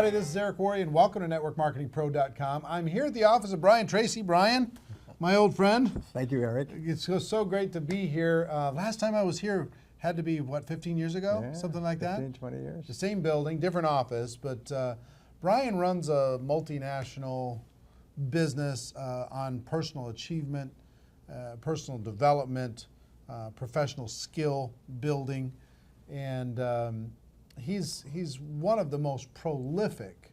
everybody. This is Eric Worre, and welcome to NetworkMarketingPro.com. I'm here at the office of Brian Tracy. Brian, my old friend. Thank you, Eric. It's so great to be here. Last time I was here had to be, what, 15 years ago? Yeah, something like 15, that? 20 years. The same building, different office, but Brian runs a multinational business on personal achievement, personal development, professional skill building, and he's one of the most prolific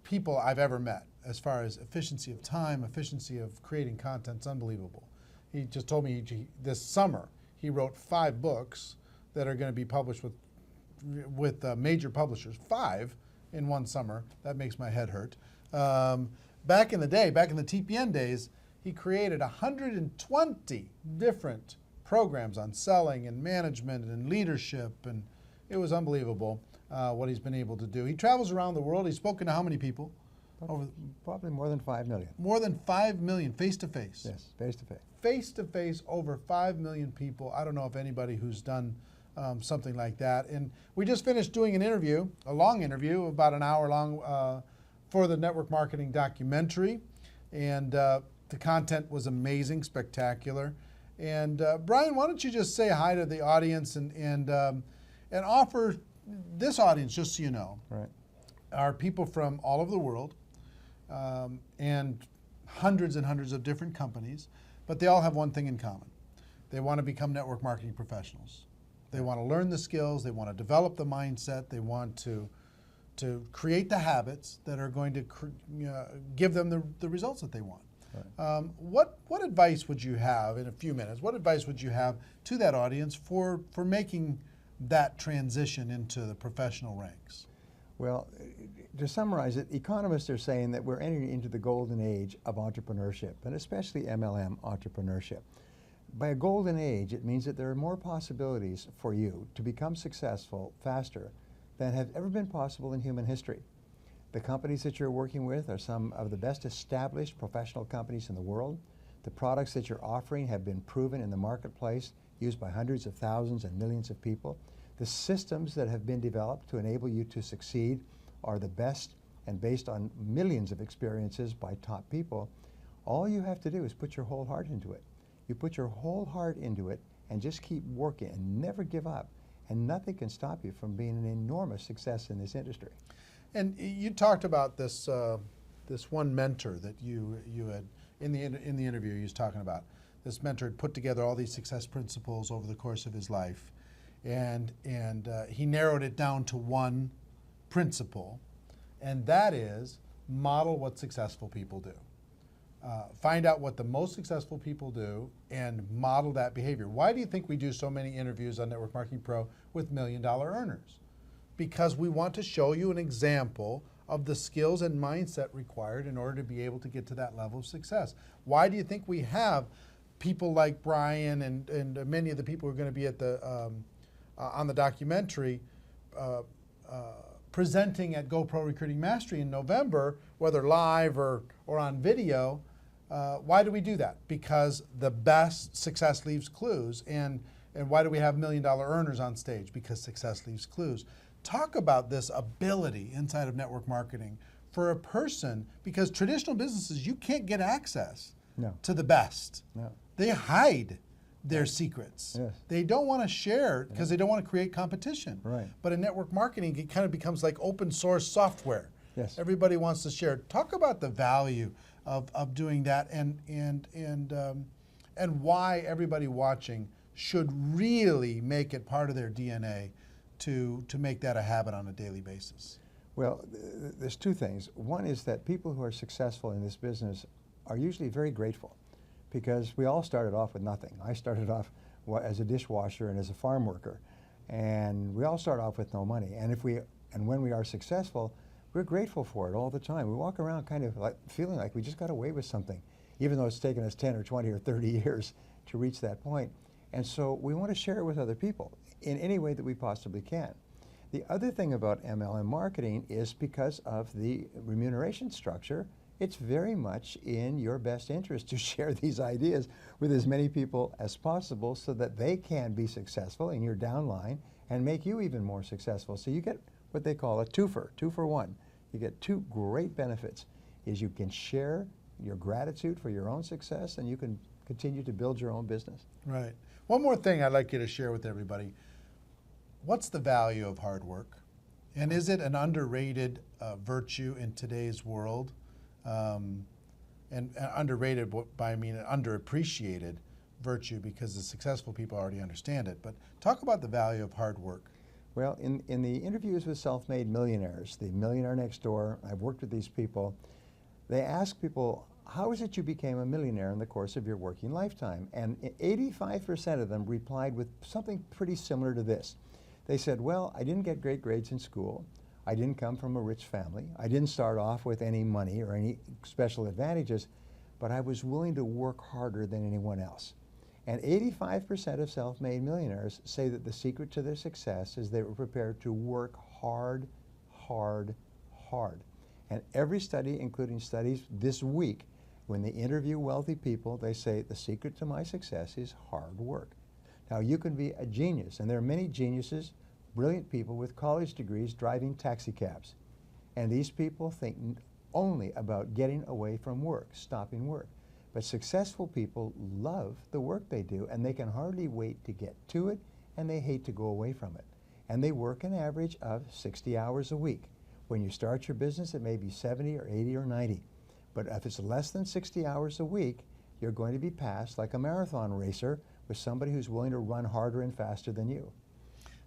people I've ever met as far as efficiency of time, efficiency of creating content. It's unbelievable. He just told me this summer he wrote 5 books that are going to be published with major publishers. 5 in one summer. That makes my head hurt. Back in the day, back in the TPN days, he created 120 different programs on selling and management and leadership, and it was unbelievable what he's been able to do. He travels around the world. He's spoken to how many people? Probably more than 5 million. More than 5 million face-to-face. Yes, face-to-face. Face-to-face, over 5 million people. I don't know of anybody who's done something like that. And we just finished doing an interview, a long interview, about an hour long, for the network marketing documentary. And the content was amazing, spectacular. And Brian, why don't you just say hi to the audience and offer this audience, just so you know, right, are people from all over the world and hundreds and hundreds of different companies, but they all have one thing in common. They want to become network marketing professionals. They want to learn the skills, they want to develop the mindset, they want to create the habits that are going to give them the results that they want. Right. What advice would you have, in a few minutes, what advice would you have to that audience for making that transition into the professional ranks? Well, to summarize it, economists are saying that we're entering into the golden age of entrepreneurship, and especially MLM entrepreneurship. By a golden age, it means that there are more possibilities for you to become successful faster than have ever been possible in human history. The companies that you're working with are some of the best established professional companies in the world. The products that you're offering have been proven in the marketplace, used by hundreds of thousands and millions of people. The systems that have been developed to enable you to succeed are the best and based on millions of experiences by top people. All you have to do is put your whole heart into it. You put your whole heart into it and just keep working and never give up. And nothing can stop you from being an enormous success in this industry. And you talked about this this one mentor that you had in the interview. You was talking about this mentor had put together all these success principles over the course of his life, and he narrowed it down to one principle, and that is model what successful people do. Find out what the most successful people do and model that behavior. Why do you think we do so many interviews on Network Marketing Pro with $1 million earners? Because we want to show you an example of the skills and mindset required in order to be able to get to that level of success. Why do you think we have people like Brian and many of the people who are going to be at the on the documentary presenting at GoPro Recruiting Mastery in November, whether live or on video? Why do we do that? Because the best success leaves clues. And why do we have $1 million earners on stage? Because success leaves clues. Talk about this ability inside of network marketing for a person, because traditional businesses, you can't get access to the best. No. They hide their secrets. Yes. They don't want to share because they don't want to create competition. Right. But in network marketing, it kind of becomes like open source software. Yes. Everybody wants to share. Talk about the value of doing that and why everybody watching should really make it part of their DNA to make that a habit on a daily basis. Well, there's 2 things. One is that people who are successful in this business are usually very grateful, because we all started off with nothing. I started off as a dishwasher and as a farm worker, and we all start off with no money. And when we are successful, we're grateful for it all the time. We walk around kind of like feeling like we just got away with something, even though it's taken us 10 or 20 or 30 years to reach that point. And so we want to share it with other people in any way that we possibly can. The other thing about MLM marketing is because of the remuneration structure, it's very much in your best interest to share these ideas with as many people as possible so that they can be successful in your downline and make you even more successful. So you get what they call a twofer, 2-for-1. You get two great benefits, is you can share your gratitude for your own success and you can continue to build your own business. Right. One more thing I'd like you to share with everybody. What's the value of hard work? And is it an underrated virtue in today's world? And underrated, by I mean an underappreciated virtue, because the successful people already understand it. But talk about the value of hard work. Well, in the interviews with self-made millionaires, the Millionaire Next Door, I've worked with these people, they ask people, how is it you became a millionaire in the course of your working lifetime? And 85% of them replied with something pretty similar to this. They said, well, I didn't get great grades in school. I didn't come from a rich family. I didn't start off with any money or any special advantages, but I was willing to work harder than anyone else. And 85% of self-made millionaires say that the secret to their success is they were prepared to work hard, hard, hard. And every study, including studies this week, when they interview wealthy people, they say the secret to my success is hard work. Now, you can be a genius, and there are many geniuses, brilliant people with college degrees driving taxi cabs. And these people think only about getting away from work, stopping work. But successful people love the work they do, and they can hardly wait to get to it, and they hate to go away from it. And they work an average of 60 hours a week. When you start your business, it may be 70 or 80 or 90. But if it's less than 60 hours a week, you're going to be passed like a marathon racer with somebody who's willing to run harder and faster than you.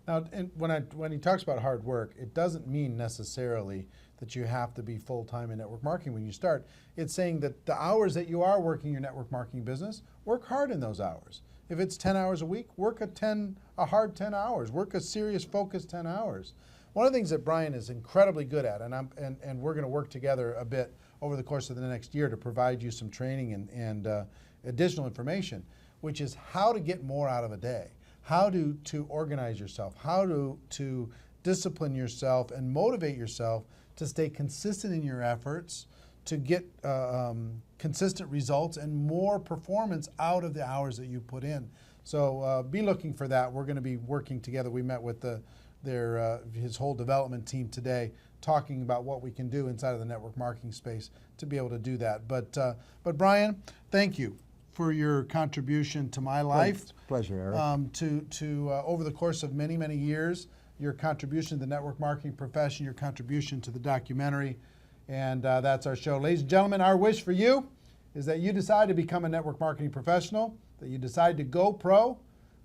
Now, when he talks about hard work, it doesn't mean necessarily that you have to be full-time in network marketing when you start. It's saying that the hours that you are working your network marketing business, work hard in those hours. If it's 10 hours a week, work a hard 10 hours. Work a serious, focused 10 hours. One of the things that Brian is incredibly good at, and we're going to work together a bit over the course of the next year to provide you some training and additional information, which is how to get more out of a day. How to organize yourself, how to discipline yourself and motivate yourself to stay consistent in your efforts, to get consistent results and more performance out of the hours that you put in. So be looking for that. We're going to be working together. We met with his whole development team today, talking about what we can do inside of the network marketing space to be able to do that. But Brian, thank you for your contribution to my life. It's a pleasure, Eric. Over the course of many, many years, your contribution to the network marketing profession, your contribution to the documentary, and that's our show. Ladies and gentlemen, our wish for you is that you decide to become a network marketing professional, that you decide to go pro,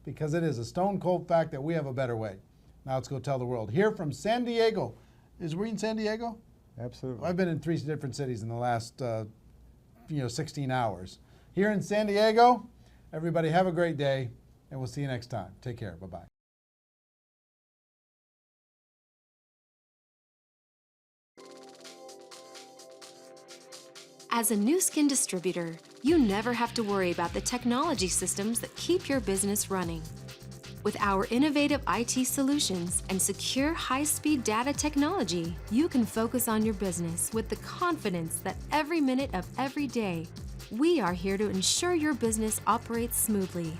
because it is a stone cold fact that we have a better way. Now let's go tell the world. Here from San Diego. Were you in San Diego? Absolutely. I've been in 3 different cities in the last 16 hours. Here in San Diego, everybody have a great day, and we'll see you next time. Take care. Bye-bye. As a new skin distributor, you never have to worry about the technology systems that keep your business running. With our innovative IT solutions and secure high-speed data technology, you can focus on your business with the confidence that every minute of every day, we are here to ensure your business operates smoothly.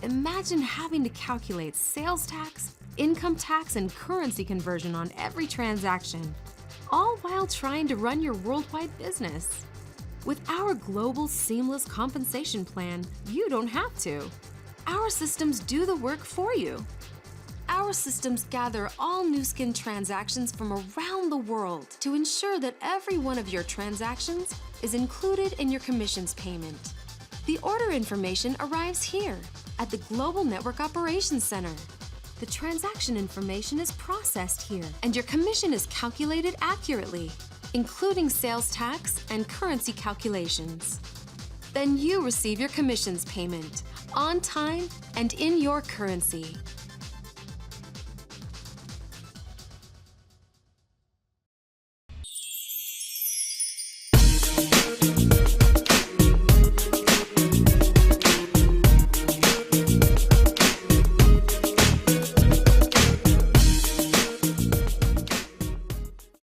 Imagine having to calculate sales tax, income tax, and currency conversion on every transaction, all while trying to run your worldwide business. With our global seamless compensation plan, you don't have to. Our systems do the work for you. Our systems gather all Nu Skin transactions from around the world to ensure that every one of your transactions is included in your commissions payment. The order information arrives here at the Global Network Operations Center. The transaction information is processed here, and your commission is calculated accurately, including sales tax and currency calculations. Then you receive your commissions payment on time and in your currency.